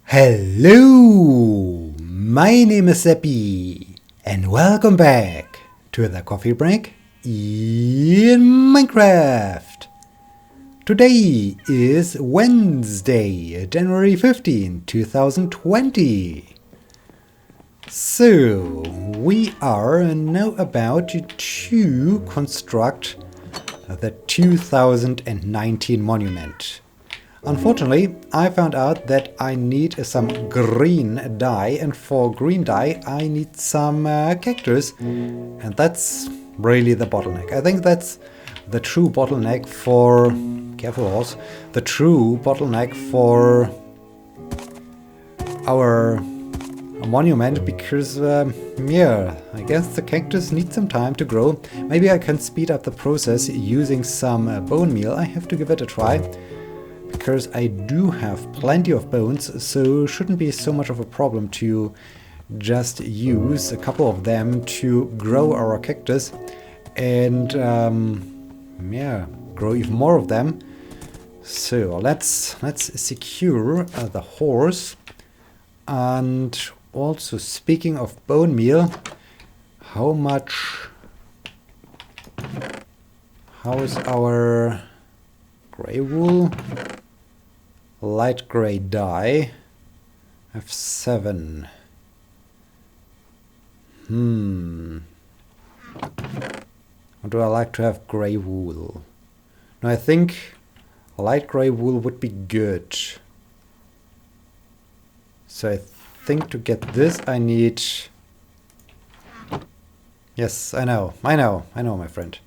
Hello, my name is Sebbi, and welcome back to the coffee break in Minecraft. Today is Wednesday, January 15, 2020. So, we are now about to construct the 2019 monument. Unfortunately, I found out that I need some green dye, and for green dye I need some cactus, and that's really the bottleneck. I think that's the true bottleneck for... Careful horse. The true bottleneck for our monument, because, yeah, I guess the cactus needs some time to grow. Maybe I can speed up the process using some bone meal. I have to give it a try, because I do have plenty of bones, so shouldn't be so much of a problem to just use a couple of them to grow our cactus and yeah, grow even more of them. So let's secure the horse. And also, speaking of bone meal, how is our gray wool? Light gray dye. I have 7. Or do I like to have gray wool? No, I think light gray wool would be good. So I think to get this I need... Yes, I know, my friend.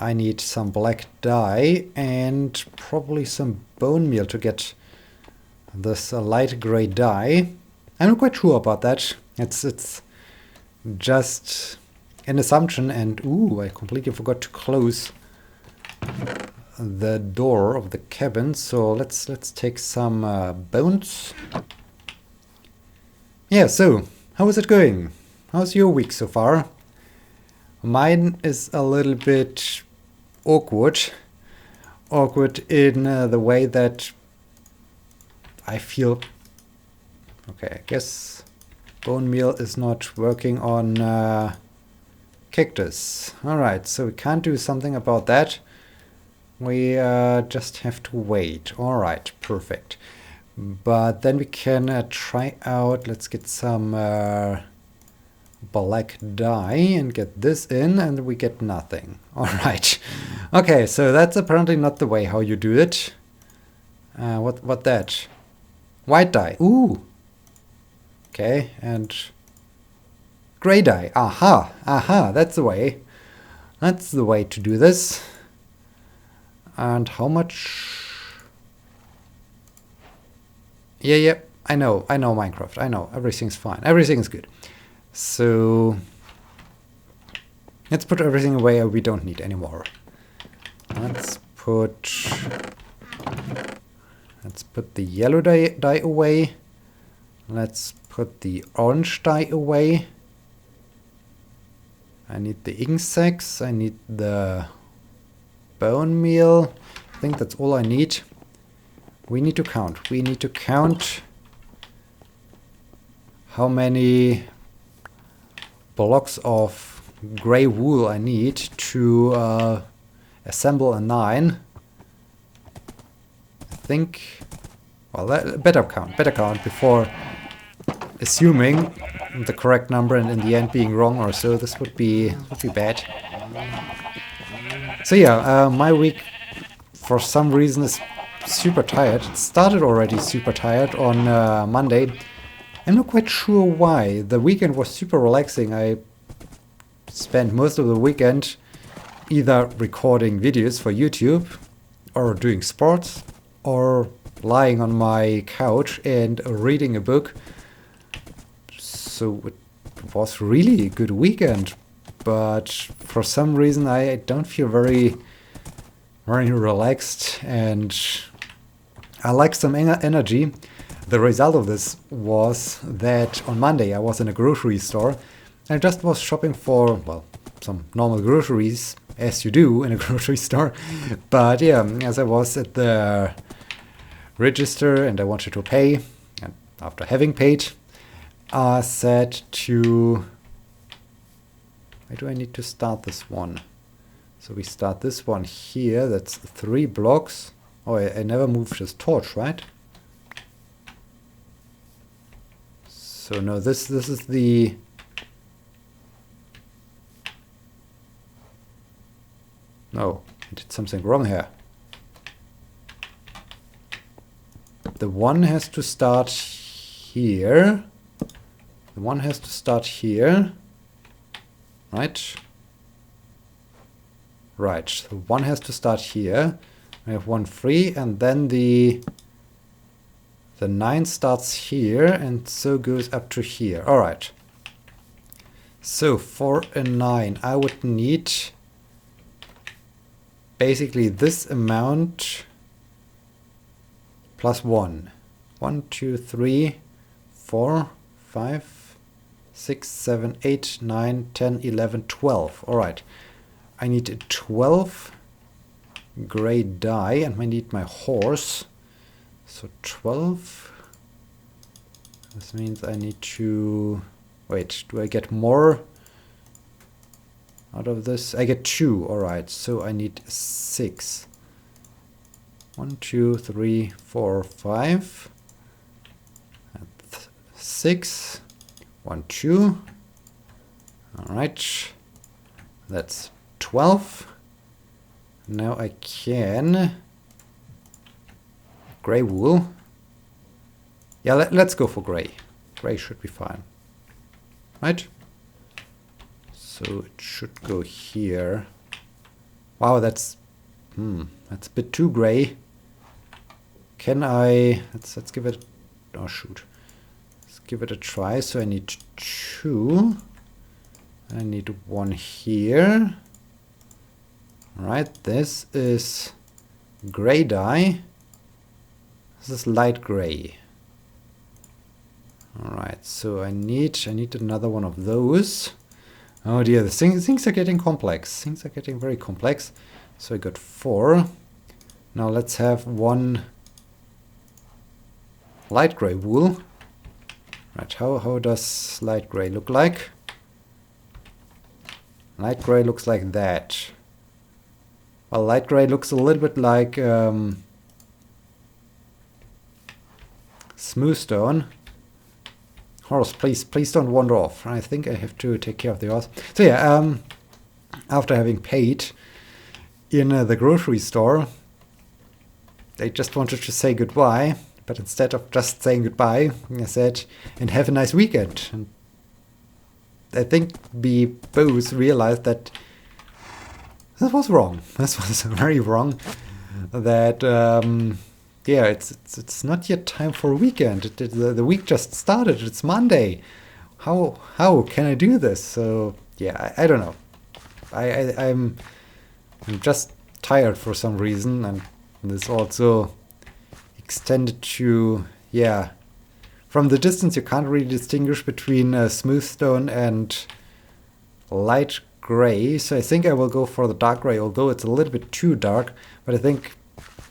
I need some black dye and probably some bone meal to get this light gray dye. I'm not quite sure about that. It's just an assumption, and ooh, I completely forgot to close the door of the cabin. So let's take some bones. Yeah, so how is it going? How's your week so far? Mine is a little bit awkward in the way that I feel... Okay, I guess bone meal is not working on cactus. Alright, so we can't do something about that. We just have to wait. Alright, perfect. But then we can try out... Let's get some black dye and get this in, and we get nothing. Alright. Okay, so that's apparently not the way how you do it. What that? White dye. Ooh. Okay, and gray dye. Aha, that's the way. That's the way to do this. And how much? Yeah, I know Minecraft. I know, everything's fine. Everything is good. So let's put everything away we don't need anymore. Let's put the yellow dye away. Let's put the orange dye away. I need the ink sacks. I need the bone meal. I think that's all I need. We need to count. We need to count how many blocks of gray wool I need to assemble a 9. I think, well, better count before assuming the correct number and in the end being wrong or so. This would be bad. So yeah, my week for some reason is super tired. It started already super tired on Monday. I'm not quite sure why. The weekend was super relaxing. I spent most of the weekend either recording videos for YouTube, or doing sports, or lying on my couch and reading a book. So it was really a good weekend. But for some reason I don't feel very relaxed, and I lack some energy. The result of this was that on Monday I was in a grocery store. I just was shopping for, well, some normal groceries, as you do in a grocery store. But yeah, as I was at the register and I wanted to pay, and after having paid, are set to... Why do I need to start this one? So we start this one here. That's 3 blocks. Oh, I never moved this torch, right? So no, this is the... No, I did something wrong here. The one has to start here. The one has to start here. Right? Right, so one has to start here. I have 1 free, and then the 9 starts here, and so goes up to here. Alright. So for a 9, I would need basically this amount plus 1. 1, 2, 3, 4, 5, 6, 7, 8, 9, 10, 11, 12. Alright. I need 12 gray dye, and I need my horse. So 12. This means I need to... Wait, do I get more out of this? I get 2. Alright, so I need 6. 1, 2, 3, 4, 5. 6. 1, 2. Alright. That's 12. Now I can... Gray wool. Yeah, let's go for gray. Gray should be fine. Right? So it should go here. Wow, that's... that's a bit too gray. Can I... Let's give it... Oh, shoot. Let's give it a try. So I need 2. I need 1 here. Right, this is gray dye. This is light gray. Alright, so I need another one of those. Oh dear, the things are getting complex. Things are getting very complex. So I got 4. Now let's have 1 light gray wool. Right, how does light gray look like? Light gray looks like that. Well, light gray looks a little bit like smooth stone. Horse, please don't wander off. I think I have to take care of the horse. So yeah, after having paid in the grocery store, they just wanted to say goodbye, but instead of just saying goodbye, I said, and have a nice weekend. And I think we both realized that this was wrong. This was very wrong. That yeah, it's not yet time for a weekend. The week just started. It's Monday. How can I do this? So yeah, I don't know. I'm just tired for some reason, and this also extended to, yeah. From the distance, you can't really distinguish between smooth stone and light gray, so I think I will go for the dark gray, although it's a little bit too dark, but I think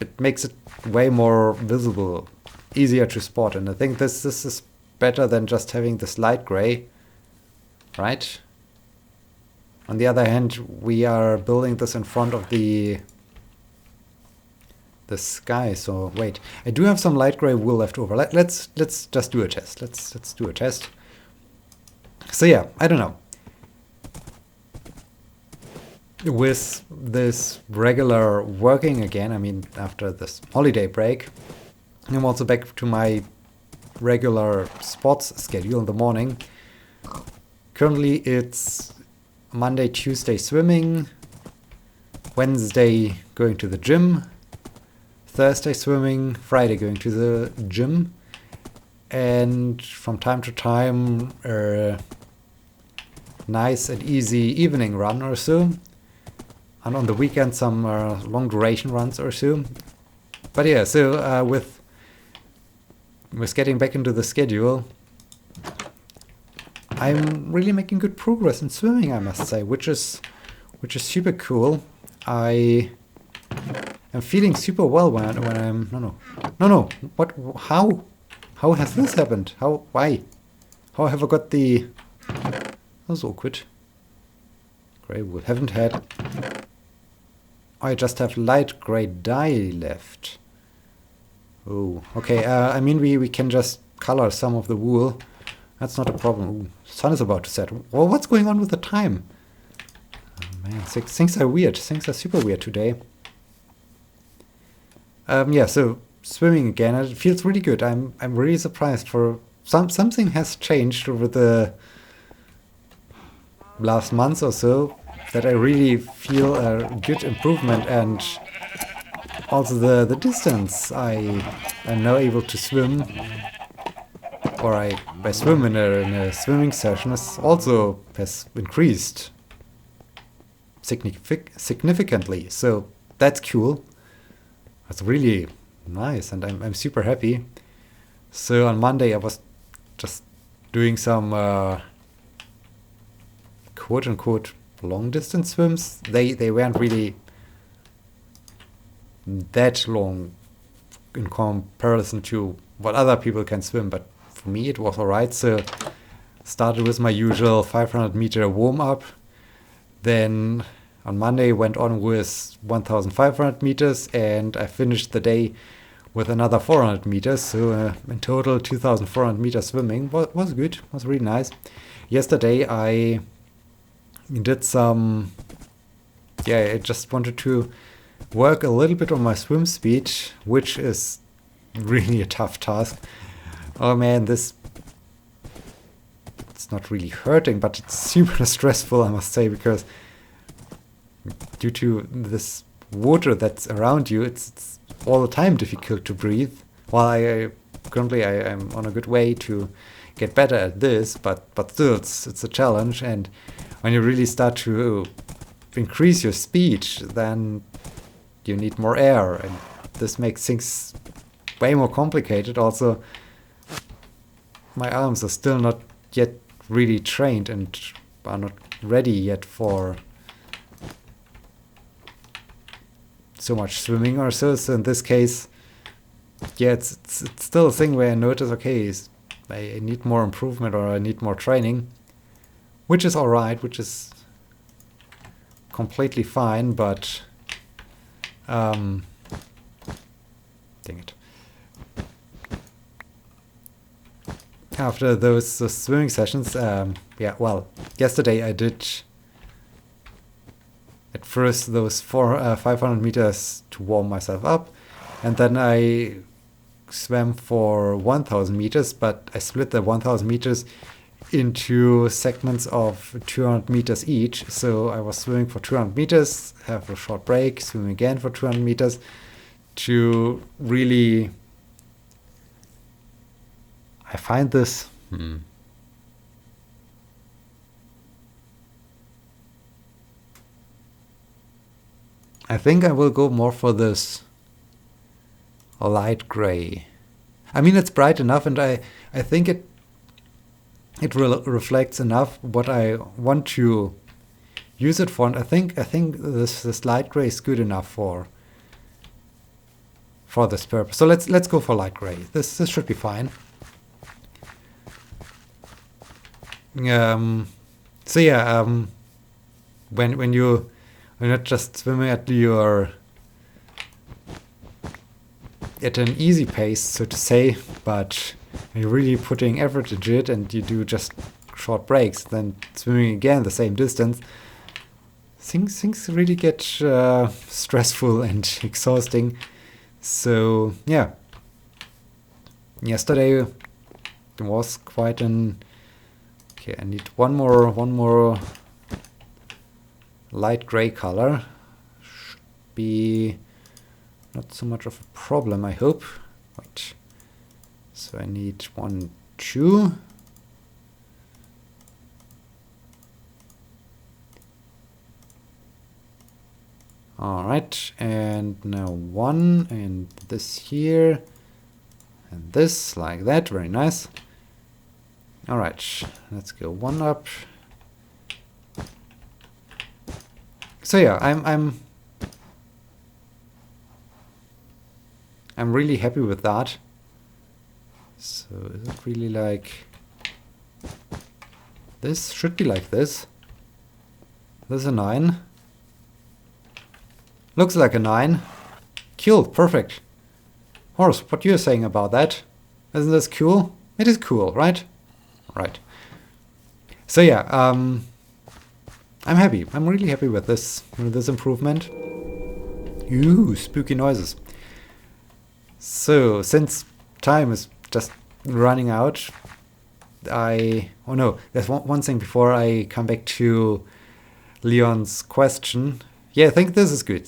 it makes it way more visible, easier to spot, and I think this is better than just having this light gray, right? On the other hand, we are building this in front of the sky, so wait, I do have some light gray wool left over. Let's just do a test. Let's do a test. So yeah, I don't know. With this regular working again, I mean, after this holiday break, I'm also back to my regular sports schedule in the morning. Currently it's Monday, Tuesday swimming, Wednesday going to the gym, Thursday swimming, Friday going to the gym, and from time to time a nice and easy evening run or so. And on the weekend, some long duration runs or so. But yeah, so with getting back into the schedule, I'm really making good progress in swimming, I must say, which is super cool. I am feeling super well when I'm No. What? How? How has this happened? How? Why? How have I got the... That was awkward. Grey wool. Haven't had... I just have light grey dye left. Oh, okay. I mean, we can just color some of the wool. That's not a problem. Ooh, sun is about to set. Well, what's going on with the time? Oh, man, things are weird. Things are super weird today. Yeah, so swimming again. It feels really good. I'm really surprised. For something has changed over the last month or so that I really feel a good improvement, and also the distance I am now able to swim, or I swim in a swimming session, also has increased significantly. So that's cool. That's really nice, and I'm super happy. So on Monday I was just doing some quote-unquote long distance swims. They weren't really that long in comparison to what other people can swim, but for me it was alright. So started with my usual 500 meter warm-up, then on Monday went on with 1500 meters, and I finished the day with another 400 meters. So in total 2400 meters swimming. Was good, was really nice. Yesterday I did some, I just wanted to work a little bit on my swim speed, which is really a tough task. Oh man, it's not really hurting, but it's super stressful, I must say, because due to this water that's around you, it's all the time difficult to breathe. While currently I'm on a good way to get better at this, but still it's a challenge. And when you really start to increase your speed, then you need more air, and this makes things way more complicated. Also, my arms are still not yet really trained and are not ready yet for so much swimming or so. So in this case, it's still a thing where I notice, okay, I need more improvement, or I need more training, which is alright, which is completely fine, but dang it. After those swimming sessions, yesterday I did at first those 500 meters to warm myself up, and then I swam for 1000 meters, but I split the 1000 meters into segments of 200 meters each. So I was swimming for 200 meters, have a short break, swim again for 200 meters to really... I find this... I think I will go more for this light gray. I mean, it's bright enough, and I think it reflects enough what I want to use it for, and I think this light gray is good enough for this purpose. So let's go for light gray. This should be fine. When you're not just swimming at an easy pace, so to say, but you're really putting effort into it, and you do just short breaks, then swimming again the same distance, things really get stressful and exhausting. So yeah, yesterday it was quite an... Okay, I need one more light gray color. Should be not so much of a problem, I hope. But so I need 1, 2. All right, and now 1, and this here, and this, like that. Very nice. All right, let's go 1 up. So yeah, I'm really happy with that. So is it really like this? Should be like this. This is a 9. Looks like a 9. Cool, perfect. Horse, what you're saying about that? Isn't this cool? It is cool, right? Right. So yeah, I'm happy. I'm really happy with this improvement. Ooh, spooky noises. So since time is just running out, oh no, there's one thing before I come back to Leon's question. Yeah, I think this is good.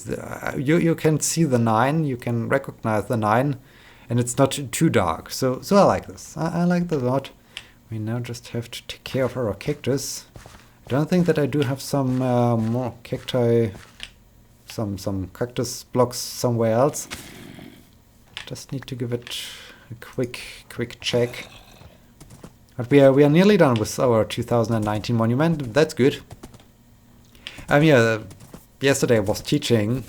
You can see the 9, you can recognize the 9, and it's not too dark. So I like this. I like this a lot. We now just have to take care of our cactus. I don't think that I do have some more cacti, some cactus blocks somewhere else. Just need to give it a quick check. But we are nearly done with our 2019 monument. That's good. Yeah, yesterday I was teaching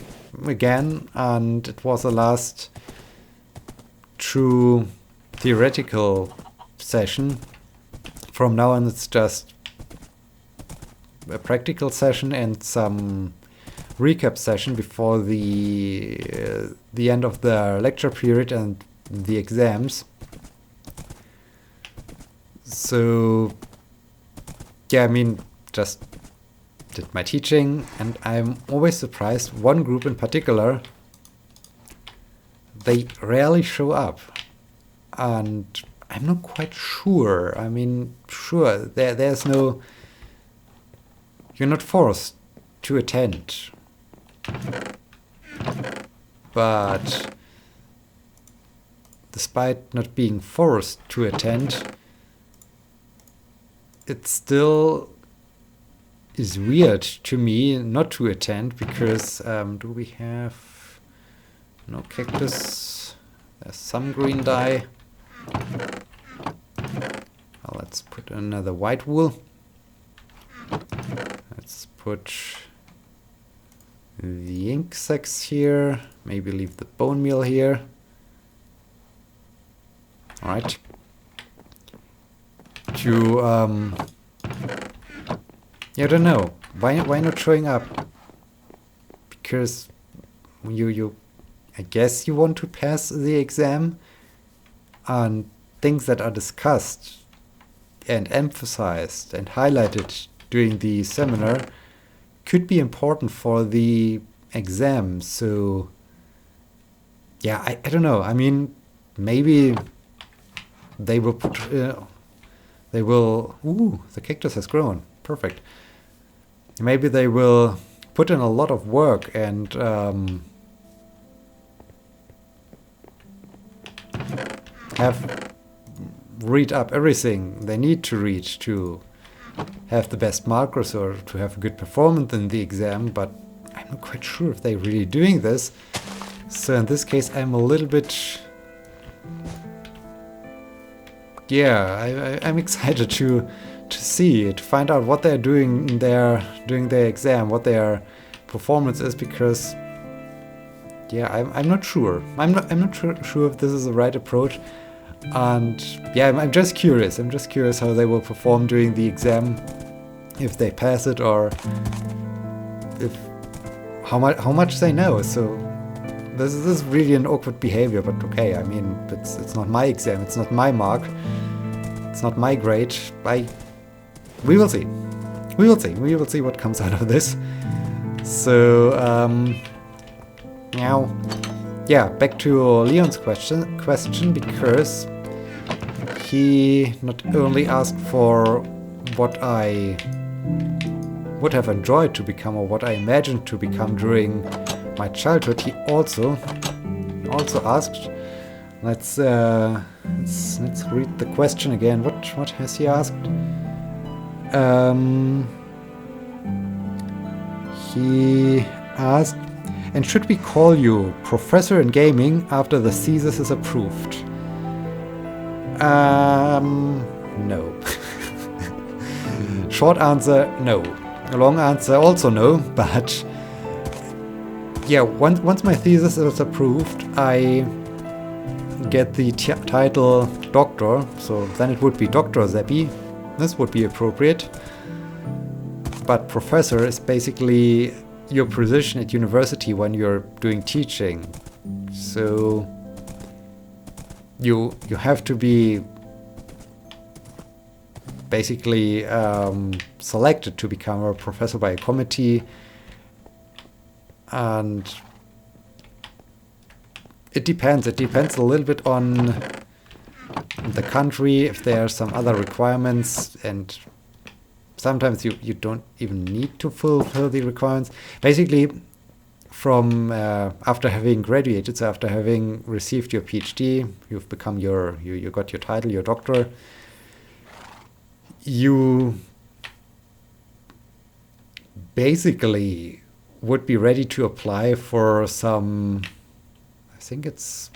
again, and it was the last true theoretical session. From now on, it's just a practical session and some recap session before the end of the lecture period and the exams. So yeah, I mean, just did my teaching, and I'm always surprised. One group in particular, they rarely show up, and I'm not quite sure. I mean, sure, there's no, you're not forced to attend, but despite not being forced to attend, it still is weird to me not to attend, because do we have no cactus? There's some green dye. Well, let's put another white wool. Let's put the ink sacs here. Maybe leave the bone meal here. Alright. Yeah, I don't know. Why not showing up? Because you I guess you want to pass the exam, and things that are discussed and emphasized and highlighted during the seminar could be important for the exam. So yeah, I don't know. I mean, maybe they will put ooh, the cactus has grown. Perfect. Maybe they will put in a lot of work and read up everything they need to read to have the best markers or to have a good performance in the exam, but I'm not quite sure if they're really doing this. So in this case, I'm a little bit, yeah, I'm excited to find out what they're doing during their exam, what their performance is, because yeah, I'm not sure. I'm not sure if this is the right approach. And yeah, I'm just curious. I'm just curious how they will perform during the exam, if they pass it, or if how much they know. So this is really an awkward behavior, but okay. I mean, it's not my exam. It's not my mark. It's not my grade. We will see. We will see. We will see what comes out of this. So now, yeah, back to Leon's question, because he not only asked for what I would have enjoyed to become, or what I imagined to become during my childhood, he also asked. Let's read the question again. What has he asked? He asked, and should we call you Professor in Gaming after the thesis is approved? No. Short answer, no. A long answer, also no. But yeah, once my thesis is approved, I get the title doctor, so then it would be Dr. Sebbi. This would be appropriate. But professor is basically your position at university when you're doing teaching. So you have to be basically selected to become a professor by a committee, and it depends a little bit on the country, if there are some other requirements, and sometimes you don't even need to fulfill the requirements. Basically, from after having graduated, so after having received your PhD, you've become you got your title, your doctor, you basically would be ready to apply for some, I think it's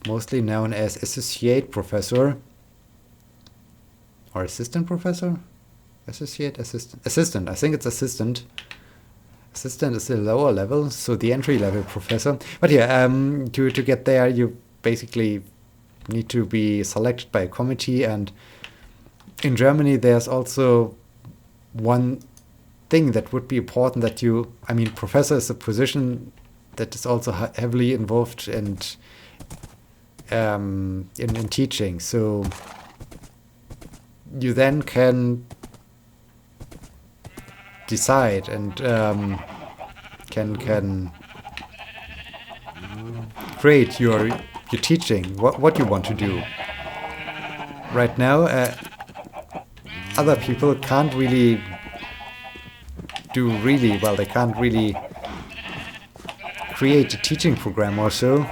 mostly known as associate professor or assistant professor. Assistant. I think it's assistant. Assistant is the lower level, so the entry level professor. But yeah, to get there, you basically need to be selected by a committee. And in Germany, there's also one thing that would be important, that professor is a position that is also heavily involved in teaching. So you then can decide and can create your teaching, what you want to do. Right now, other people can't really do really well. They can't really create a teaching program or so.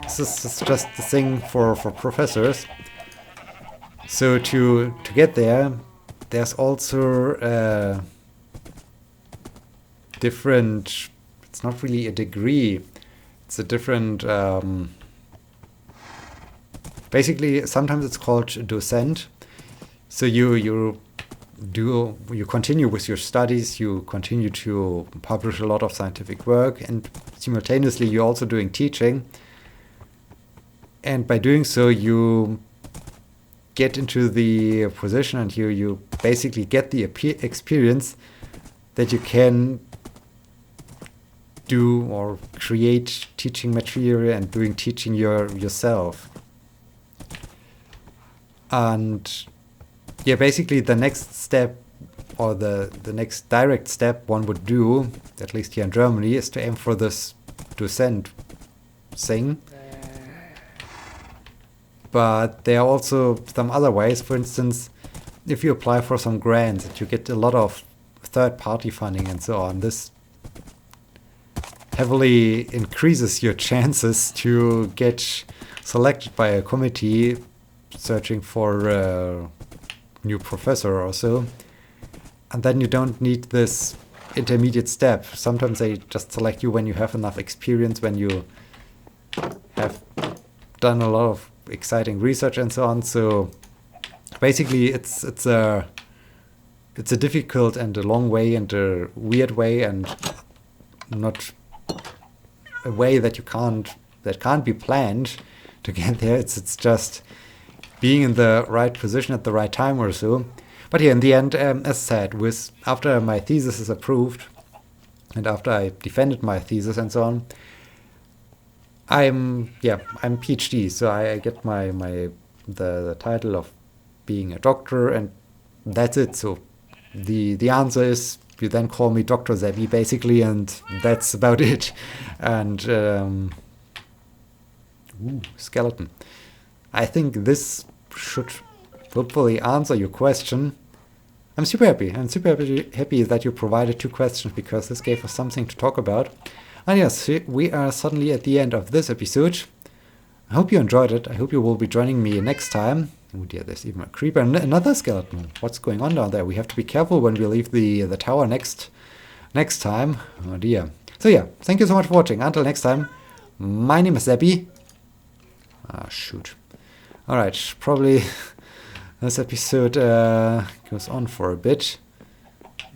This is just the thing for professors. So to get there, there's also different, it's not really a degree, it's a different, basically sometimes it's called docent. So you continue with your studies, you continue to publish a lot of scientific work, and simultaneously you're also doing teaching. And by doing so, you get into the position, and you basically get the experience that you can do or create teaching material and doing teaching yourself. And yeah, basically the next step, or the next direct step one would do, at least here in Germany, is to aim for this docent thing. But there are also some other ways. For instance, if you apply for some grants, you get a lot of third-party funding and so on. This heavily increases your chances to get selected by a committee searching for a new professor or so. And then you don't need this intermediate step. Sometimes they just select you when you have enough experience, when you have done a lot of exciting research and so on. So basically it's a difficult and a long way and a weird way, and not a way that can't be planned to get there. It's just being in the right position at the right time or so. But yeah, in the end, as said, after my thesis is approved and after I defended my thesis and so on, I'm PhD, so I get the title of being a doctor, and that's it. So the answer is, you then call me Dr. Sebbi, basically, and that's about it. And skeleton. I think this should hopefully answer your question. I'm super happy. I'm super happy that you provided 2 questions, because this gave us something to talk about. And yes, we are suddenly at the end of this episode. I hope you enjoyed it. I hope you will be joining me next time. Oh dear, there's even a creeper and another skeleton. What's going on down there? We have to be careful when we leave the tower next time. Oh dear. So yeah, thank you so much for watching. Until next time, my name is Sebbi. Ah, shoot. Alright, probably this episode goes on for a bit.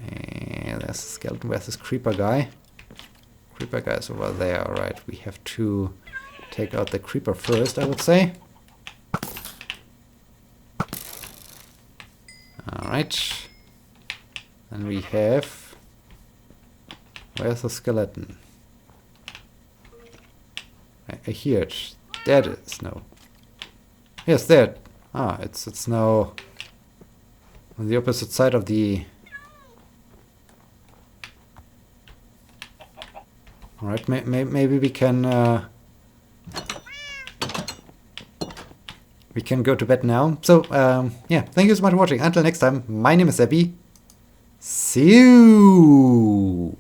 And there's a skeleton. Where's this creeper guy? Creeper guy is over there. Alright, we have to take out the creeper first, I would say. Right. And we have... Where's the skeleton? I hear it. There it is. No. Yes, there. Ah, it's now on the opposite side of the... Alright, maybe we can go to bed now. So, yeah, thank you so much for watching. Until next time, my name is Sebbi. See you!